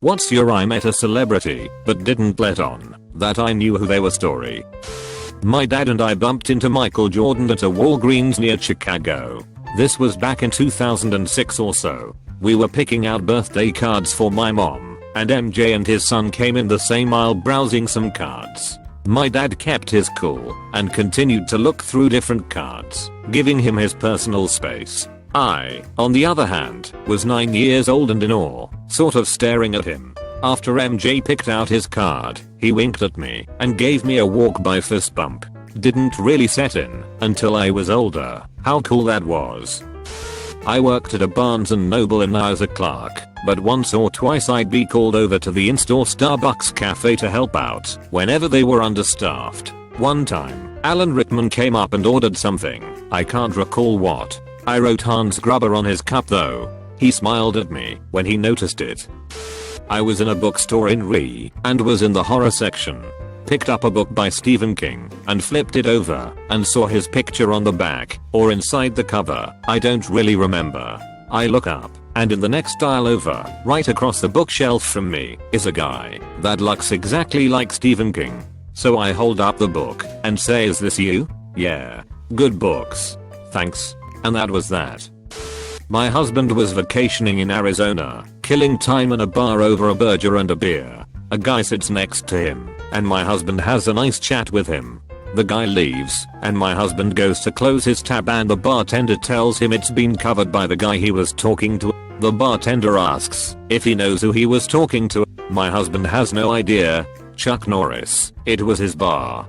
What's your I met a celebrity, but didn't let on that I knew who they were story? My dad and I bumped into Michael Jordan at a Walgreens near Chicago. This was back in 2006 or so. We were picking out birthday cards for my mom, and MJ and his son came in the same aisle browsing some cards. My dad kept his cool and continued to look through different cards, giving him his personal space. I, on the other hand, was 9 years old and in awe, sort of staring at him. After MJ picked out his card, he winked at me and gave me a walk-by fist bump. Didn't really set in until I was older. How cool that was. I worked at a Barnes & Noble and I was a clerk, but once or twice I'd be called over to the in-store Starbucks cafe to help out whenever they were understaffed. One time, Alan Rickman came up and ordered something. I can't recall what. I wrote Hans Gruber on his cup though. He smiled at me when he noticed it. I was in a bookstore in Ree and was in the horror section. Picked up a book by Stephen King and flipped it over and saw his picture on the back or inside the cover. I don't really remember. I look up and in the next aisle over, right across the bookshelf from me, is a guy that looks exactly like Stephen King. So I hold up the book and say, "Is this you?" "Yeah. Good books. Thanks." And that was that. My husband was vacationing in Arizona, killing time in a bar over a burger and a beer. A guy sits next to him, and my husband has a nice chat with him. The guy leaves, and my husband goes to close his tab and the bartender tells him it's been covered by the guy he was talking to. The bartender asks if he knows who he was talking to. My husband has no idea. Chuck Norris. It was his bar.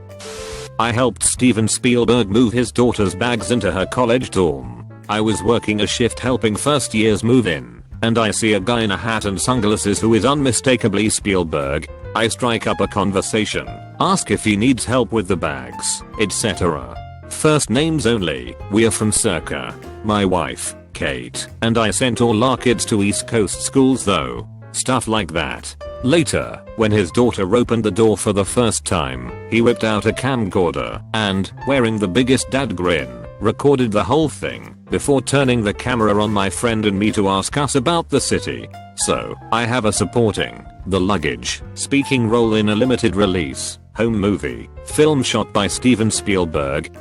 I helped Steven Spielberg move his daughter's bags into her college dorm. I was working a shift helping first years move in, and I see a guy in a hat and sunglasses who is unmistakably Spielberg. I strike up a conversation, ask if he needs help with the bags, etc. First names only. We are from Circa. My wife, Kate, and I sent all our kids to East Coast schools though. Stuff like that. Later, when his daughter opened the door for the first time, he whipped out a camcorder and, wearing the biggest dad grin, recorded the whole thing before turning the camera on my friend and me to ask us about the city. So, I have a supporting the luggage speaking role in a limited release home movie film shot by Steven Spielberg.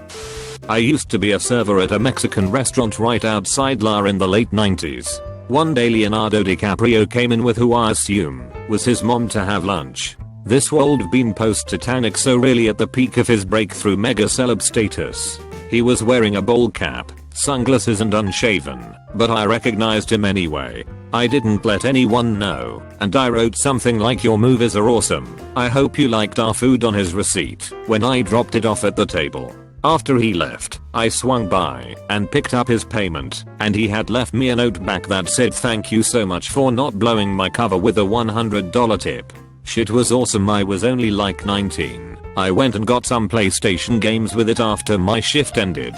I used to be a server at a Mexican restaurant right outside La in the late 90s. One day Leonardo DiCaprio came in with who I assume was his mom to have lunch. This would have been post-Titanic, so really at the peak of his breakthrough mega celeb status. He was wearing a bowl cap, sunglasses and unshaven, but I recognized him anyway. I didn't let anyone know, and I wrote something like, "Your movies are awesome. I hope you liked our food" on his receipt when I dropped it off at the table. After he left, I swung by and picked up his payment, and he had left me a note back that said, "Thank you so much for not blowing my cover with a $100 tip." Shit was awesome. I was only like 19. I went and got some PlayStation games with it after my shift ended.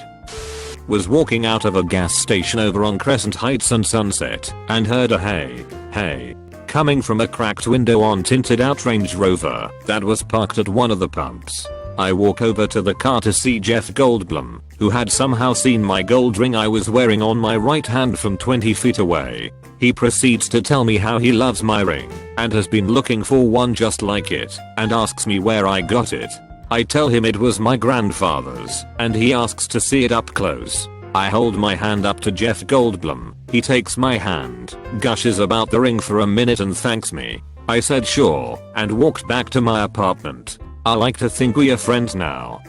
Was walking out of a gas station over on Crescent Heights and Sunset and heard a hey coming from a cracked window on tinted out Range Rover that was parked at one of the pumps. I walk over to the car to see Jeff Goldblum, who had somehow seen my gold ring I was wearing on my right hand from 20 feet away. He proceeds to tell me how he loves my ring and has been looking for one just like it, and asks me where I got it. I tell him it was my grandfather's, and he asks to see it up close. I hold my hand up to Jeff Goldblum. He takes my hand, gushes about the ring for a minute and thanks me. I said sure, and walked back to my apartment. I like to think we are friends now.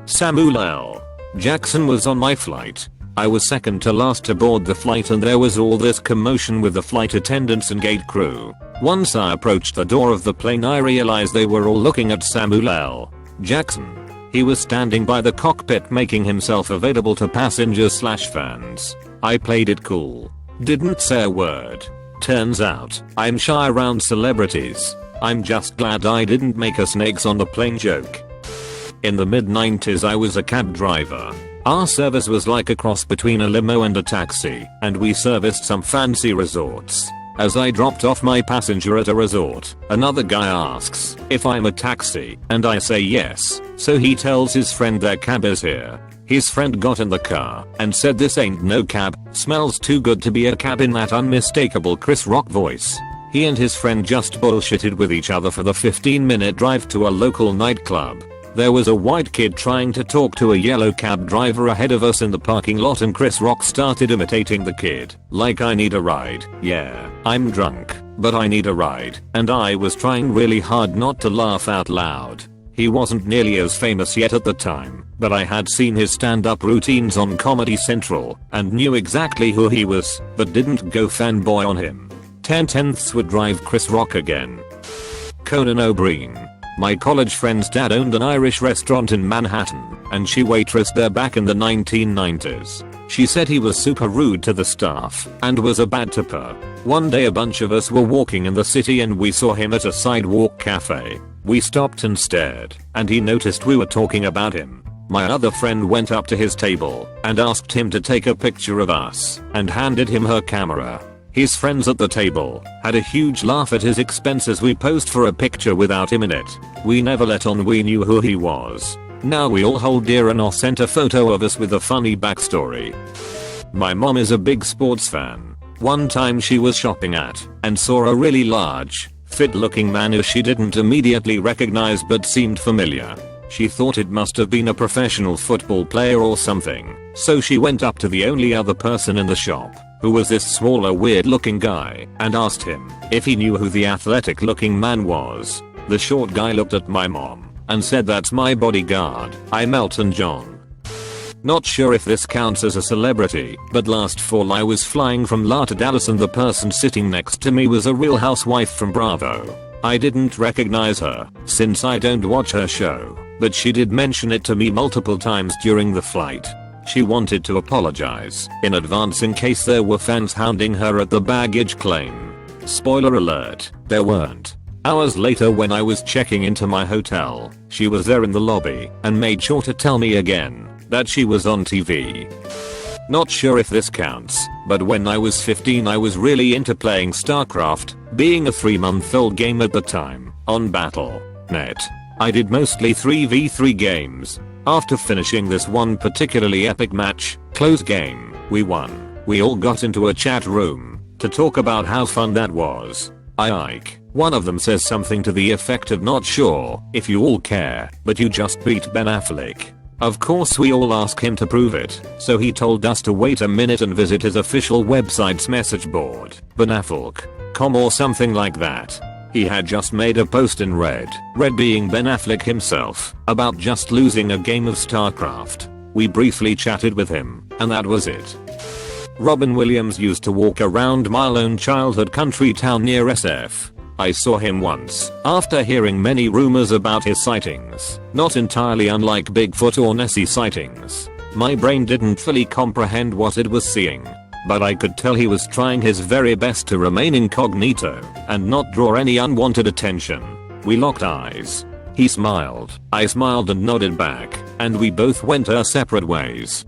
Samuel L. Jackson was on my flight. I was second to last to board the flight, and there was all this commotion with the flight attendants and gate crew. Once I approached the door of the plane, I realized they were all looking at Samuel L. Jackson. He was standing by the cockpit making himself available to passengers/fans. I played it cool. Didn't say a word. Turns out, I'm shy around celebrities. I'm just glad I didn't make a snakes on the plane joke. In the mid-90s I was a cab driver. Our service was like a cross between a limo and a taxi, and we serviced some fancy resorts. As I dropped off my passenger at a resort, another guy asks if I'm a taxi, and I say yes, so he tells his friend their cab is here. His friend got in the car and said, "This ain't no cab, smells too good to be a cab," in that unmistakable Chris Rock voice. He and his friend just bullshitted with each other for the 15-minute drive to a local nightclub. There was a white kid trying to talk to a yellow cab driver ahead of us in the parking lot, and Chris Rock started imitating the kid. Like, I need a ride. Yeah, I'm drunk, but I need a ride. And I was trying really hard not to laugh out loud. He wasn't nearly as famous yet at the time, but I had seen his stand-up routines on Comedy Central and knew exactly who he was, but didn't go fanboy on him. 10/10ths would drive Chris Rock again. Conan O'Brien. My college friend's dad owned an Irish restaurant in Manhattan, and she waitressed there back in the 1990s. She said he was super rude to the staff and was a bad tipper. One day a bunch of us were walking in the city and we saw him at a sidewalk cafe. We stopped and stared, and he noticed we were talking about him. My other friend went up to his table and asked him to take a picture of us and handed him her camera. His friends at the table had a huge laugh at his expense as we posed for a picture without him in it. We never let on we knew who he was. Now we all hold dear and or sent a photo of us with a funny backstory. My mom is a big sports fan. One time she was shopping at and saw a really large, fit-looking man who she didn't immediately recognize but seemed familiar. She thought it must have been a professional football player or something, so she went up to the only other person in the shop, who was this smaller weird-looking guy, and asked him if he knew who the athletic-looking man was. The short guy looked at my mom and said, "That's my bodyguard, I'm Elton John." Not sure if this counts as a celebrity, but last fall I was flying from La to Dallas and the person sitting next to me was a Real Housewife from Bravo. I didn't recognize her, since I don't watch her show, but she did mention it to me multiple times during the flight. She wanted to apologize in advance in case there were fans hounding her at the baggage claim. Spoiler alert, there weren't. Hours later when I was checking into my hotel, she was there in the lobby and made sure to tell me again that she was on TV. Not sure if this counts, but when I was 15 I was really into playing StarCraft, being a 3-month-old game at the time, on Battle.net. I did mostly 3v3 games. After finishing this one particularly epic match, close game, we won. We all got into a chat room to talk about how fun that was. One of them says something to the effect of, "Not sure if you all care, but you just beat Ben Affleck." Of course we all asked him to prove it, so he told us to wait a minute and visit his official website's message board, benaffleck.com or something like that. He had just made a post in Red being Ben Affleck himself, about just losing a game of StarCraft. We briefly chatted with him, and that was it. Robin Williams used to walk around my own childhood country town near SF. I saw him once, after hearing many rumors about his sightings, not entirely unlike Bigfoot or Nessie sightings. My brain didn't fully comprehend what it was seeing, but I could tell he was trying his very best to remain incognito and not draw any unwanted attention. We locked eyes. He smiled, I smiled and nodded back, and we both went our separate ways.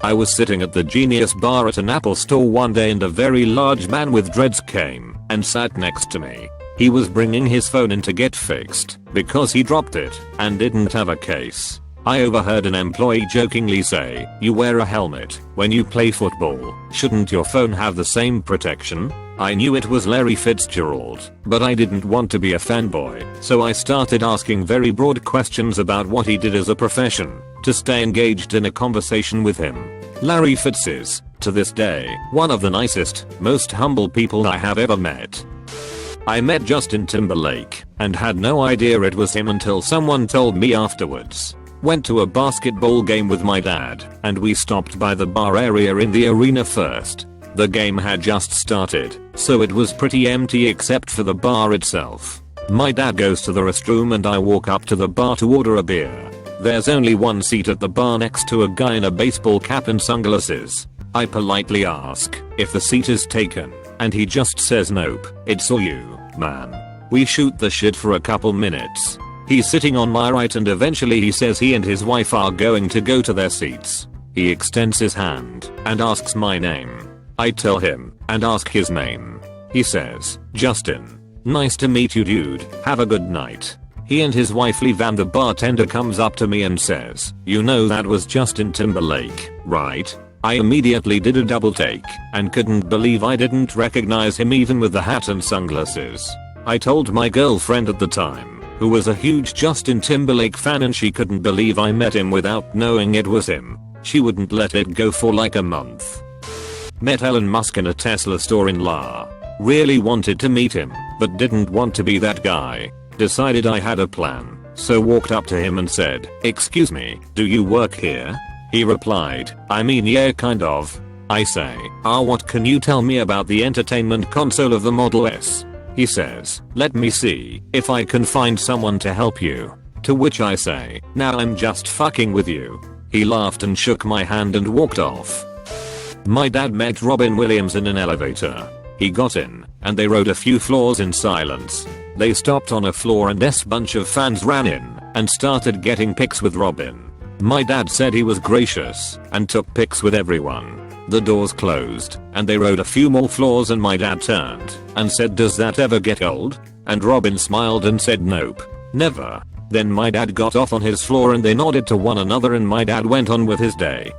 I was sitting at the Genius bar at an Apple store one day and a very large man with dreads came and sat next to me. He was bringing his phone in to get fixed because he dropped it and didn't have a case. I overheard an employee jokingly say, "You wear a helmet when you play football, shouldn't your phone have the same protection?" I knew it was Larry Fitzgerald, but I didn't want to be a fanboy, so I started asking very broad questions about what he did as a profession to stay engaged in a conversation with him. Larry Fitz is, to this day, one of the nicest, most humble people I have ever met. I met Justin Timberlake and had no idea it was him until someone told me afterwards. Went to a basketball game with my dad, and we stopped by the bar area in the arena first. The game had just started, so it was pretty empty except for the bar itself. My dad goes to the restroom and I walk up to the bar to order a beer. There's only one seat at the bar next to a guy in a baseball cap and sunglasses. I politely ask if the seat is taken, and he just says, "Nope, it's all you, man." We shoot the shit for a couple minutes. He's sitting on my right and eventually he says he and his wife are going to go to their seats. He extends his hand and asks my name. I tell him and ask his name. He says, "Justin. Nice to meet you, dude. Have a good night." He and his wife leave and the bartender comes up to me and says, "You know that was Justin Timberlake, right?" I immediately did a double take and couldn't believe I didn't recognize him even with the hat and sunglasses. I told my girlfriend at the time, who was a huge Justin Timberlake fan, and she couldn't believe I met him without knowing it was him. She wouldn't let it go for like a month. Met Elon Musk in a Tesla store in La. Really wanted to meet him, but didn't want to be that guy. Decided I had a plan, so walked up to him and said, "Excuse me, do you work here?" He replied, "I mean, yeah, kind of." I say, "What can you tell me about the entertainment console of the Model S?" He says, "Let me see if I can find someone to help you." To which I say, "Now I'm just fucking with you." He laughed and shook my hand and walked off. My dad met Robin Williams in an elevator. He got in, and they rode a few floors in silence. They stopped on a floor and a bunch of fans ran in and started getting pics with Robin. My dad said he was gracious and took pics with everyone. The doors closed and they rode a few more floors, and my dad turned and said, "Does that ever get old?" And Robin smiled and said, "Nope, never." Then my dad got off on his floor and they nodded to one another, and my dad went on with his day.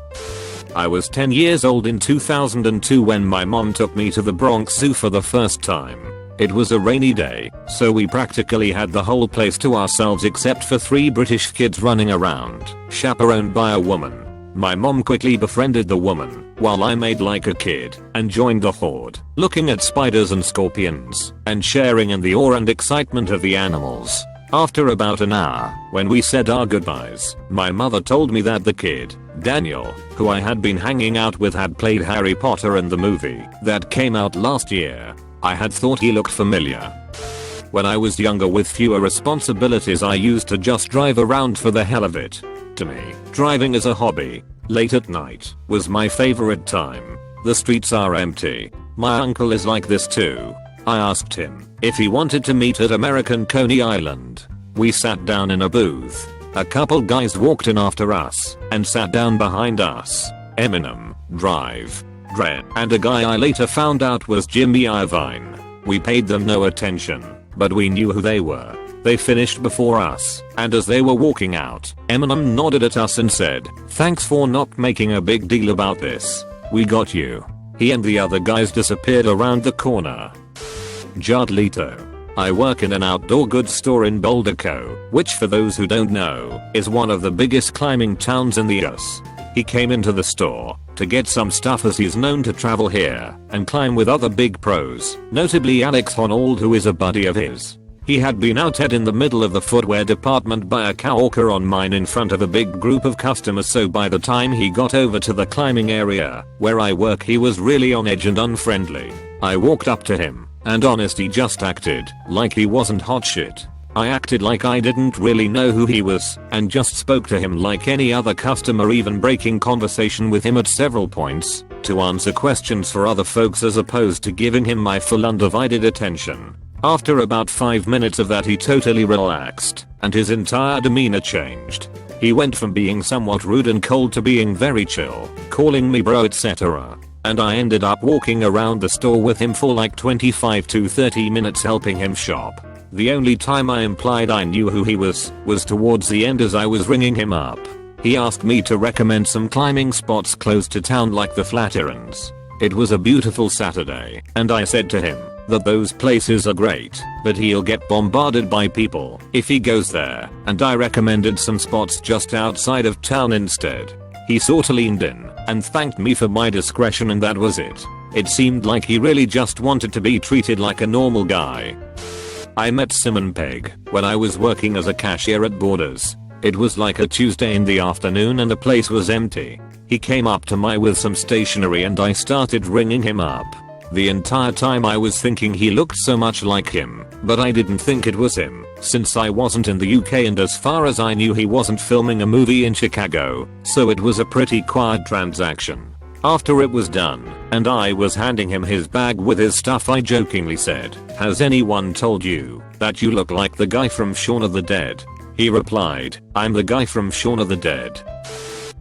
I was 10 years old in 2002 when my mom took me to the Bronx Zoo for the first time. It was a rainy day, so we practically had the whole place to ourselves except for 3 British kids running around, chaperoned by a woman. My mom quickly befriended the woman, while I made like a kid, and joined the horde, looking at spiders and scorpions, and sharing in the awe and excitement of the animals. After about an hour, when we said our goodbyes, my mother told me that the kid, Daniel, who I had been hanging out with, had played Harry Potter in the movie that came out last year. I had thought he looked familiar. When I was younger with fewer responsibilities, I used to just drive around for the hell of it. To me, driving as a hobby, late at night, was my favorite time. The streets are empty. My uncle is like this too. I asked him if he wanted to meet at American Coney Island. We sat down in a booth. A couple guys walked in after us and sat down behind us. Eminem, Drive, Dre, and a guy I later found out was Jimmy Iovine. We paid them no attention, but we knew who they were. They finished before us, and as they were walking out, Eminem nodded at us and said, "Thanks for not making a big deal about this. We got you." He and the other guys disappeared around the corner. Jared Leto. I work in an outdoor goods store in Boulder, Co., which, for those who don't know, is one of the biggest climbing towns in the US. He came into the store to get some stuff, as he's known to travel here and climb with other big pros, notably Alex Honnold, who is a buddy of his. He had been outed in the middle of the footwear department by a coworker on mine in front of a big group of customers, so by the time he got over to the climbing area where I work, he was really on edge and unfriendly. I walked up to him and honestly just acted like he wasn't hot shit. I acted like I didn't really know who he was and just spoke to him like any other customer, even breaking conversation with him at several points to answer questions for other folks as opposed to giving him my full undivided attention. After about 5 minutes of that, he totally relaxed and his entire demeanor changed. He went from being somewhat rude and cold to being very chill, calling me bro, etc. And I ended up walking around the store with him for like 25 to 30 minutes helping him shop. The only time I implied I knew who he was towards the end as I was ringing him up. He asked me to recommend some climbing spots close to town like the Flatirons. It was a beautiful Saturday, and I said to him that those places are great, but he'll get bombarded by people if he goes there, and I recommended some spots just outside of town instead. He sorta leaned in and thanked me for my discretion, and that was it. It seemed like he really just wanted to be treated like a normal guy. I met Simon Pegg when I was working as a cashier at Borders. It was like a Tuesday in the afternoon and the place was empty. He came up to me with some stationery and I started ringing him up. The entire time I was thinking he looked so much like him, but I didn't think it was him, since I wasn't in the UK and as far as I knew he wasn't filming a movie in Chicago, so it was a pretty quiet transaction. After it was done, and I was handing him his bag with his stuff, I jokingly said, "Has anyone told you that you look like the guy from Shaun of the Dead?" He replied, "I'm the guy from Shaun of the Dead."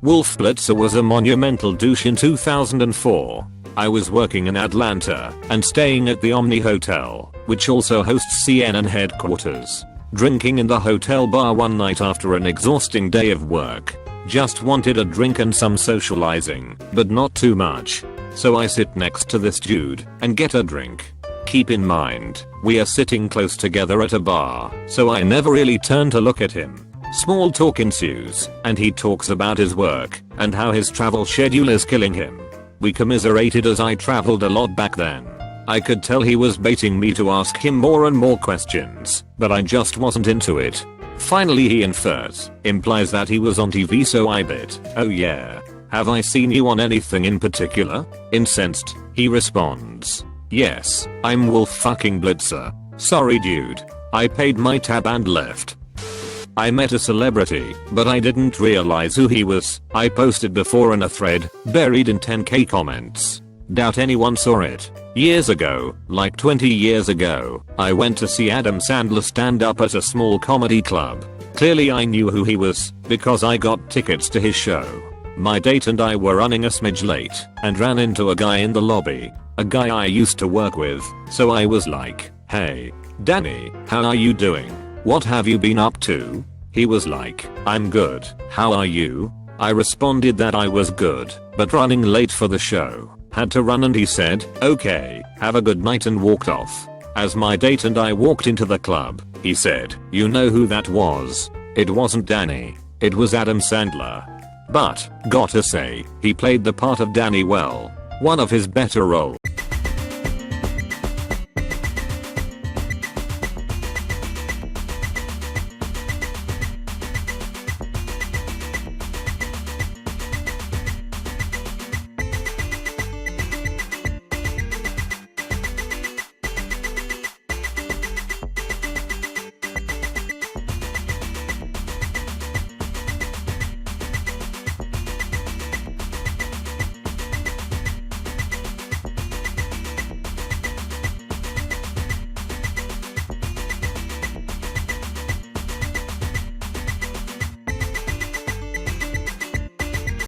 Wolf Blitzer was a monumental douche in 2004. I was working in Atlanta and staying at the Omni Hotel, which also hosts CNN headquarters. Drinking in the hotel bar one night after an exhausting day of work. Just wanted a drink and some socializing, but not too much. So I sit next to this dude and get a drink. Keep in mind, we are sitting close together at a bar, so I never really turn to look at him. Small talk ensues, and he talks about his work and how his travel schedule is killing him. We commiserated as I traveled a lot back then. I could tell he was baiting me to ask him more and more questions, but I just wasn't into it. Finally he implies that he was on TV, so I bit, "Oh yeah. Have I seen you on anything in particular?" Incensed, he responds, "Yes, I'm Wolf fucking Blitzer. Sorry dude. I paid my tab and left." I met a celebrity, but I didn't realize who he was. I posted before in a thread, buried in 10k comments. Doubt anyone saw it. Years ago, like 20 years ago, I went to see Adam Sandler stand up at a small comedy club. Clearly I knew who he was, because I got tickets to his show. My date and I were running a smidge late, and ran into a guy in the lobby. A guy I used to work with, so I was like, "Hey, Danny, how are you doing? What have you been up to?" He was like, "I'm good, how are you?" I responded that I was good, but running late for the show. Had to run, and he said, "Okay, have a good night," and walked off. As my date and I walked into the club, he said, "You know who that was? It wasn't Danny. It was Adam Sandler." But, gotta say, he played the part of Danny well. One of his better roles.